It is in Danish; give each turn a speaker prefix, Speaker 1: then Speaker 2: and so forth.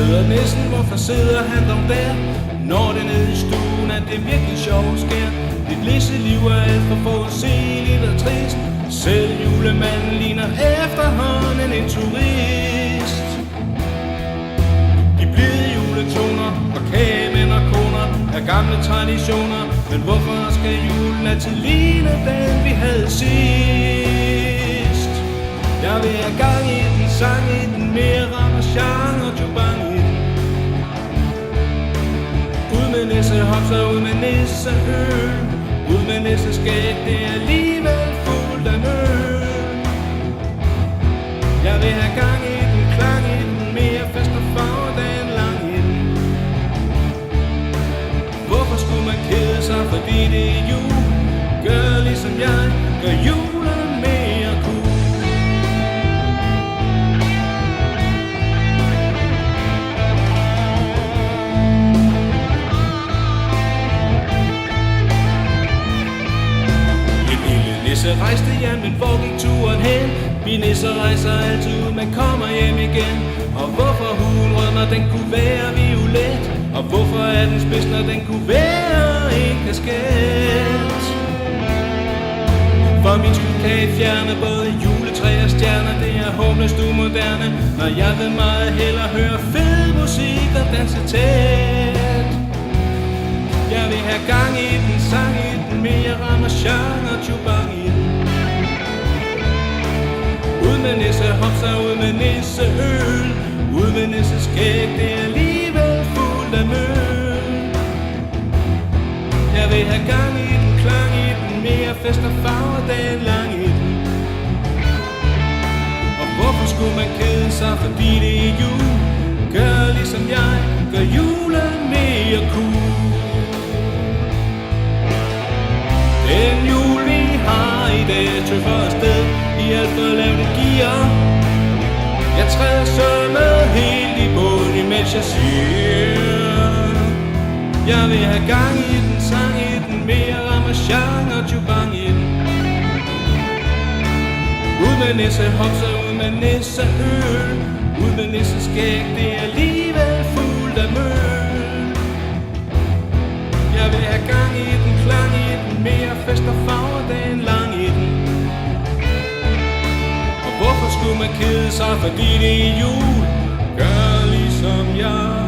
Speaker 1: sidder nissen, hvorfor sidder han dog der? Når det nede i stuen, at det virkelig sjovt sker. Dit lisseliv er alt for forudsigeligt og trist. Selv julemanden ligner efterhånden en turist. De blide juletoner og kagemænd og koner er gamle traditioner. Men hvorfor skal julen altid ligne den vi havde sidst? Jeg vil have gang i den, sang i den, mere ramachan og jubang i den. Ud med nissehopser, ud med nisseøl. Ud med nisseskæg, det er alligevel fuldt af nøl. Jeg vil have gang i den, klang i den, mere fest og farve, dagen lang i den. Hvorfor skulle man kede sig, fordi det er jul? Gør ligesom jeg, gør julen mere cool. Rejste hjem, men hvor gik turen hen? Vi nisser rejser altid ud, men kommer hjem igen. Og hvorfor hulen rød, når den kunne være violet? Og hvorfor er den spids, når den kunne være en kasket? For min skyld kan I fjerne både juletræ og stjerner. Det er håbløst umoderne, når jeg vil meget hellere høre fed musik og danse tæt. Jeg vil have gang i den, sang i den, mere ramachan og jubang i den. Ud med nissehopser, ud med nisseøl. Ud med nisseskæg, det er alligevel fuldt af møl. Jeg vil have gang i den, klang i den, mere fest og farver, dagen lang i den. Og hvorfor skulle man kede sig, fordi det er jul? Gør ligesom jeg, gør julen mere cool. Den jul vi har i dag tøffer afsted i alt for lavt gear. Jeg træder sømmet helt i bund, imens jeg siger jeg vil have gang i den, sang i den, mere ramachan og jubang i den. Ud med nissehopser, ud med nisseøl. Ud med nisseskæg, det er alligevel fuldt af møl. Jeg vil have gang i den, klang i den, mere fest og farver, dagen lang i den. Og hvorfor skulle man kede sig, fordi det er jul? Gør ligesom jeg.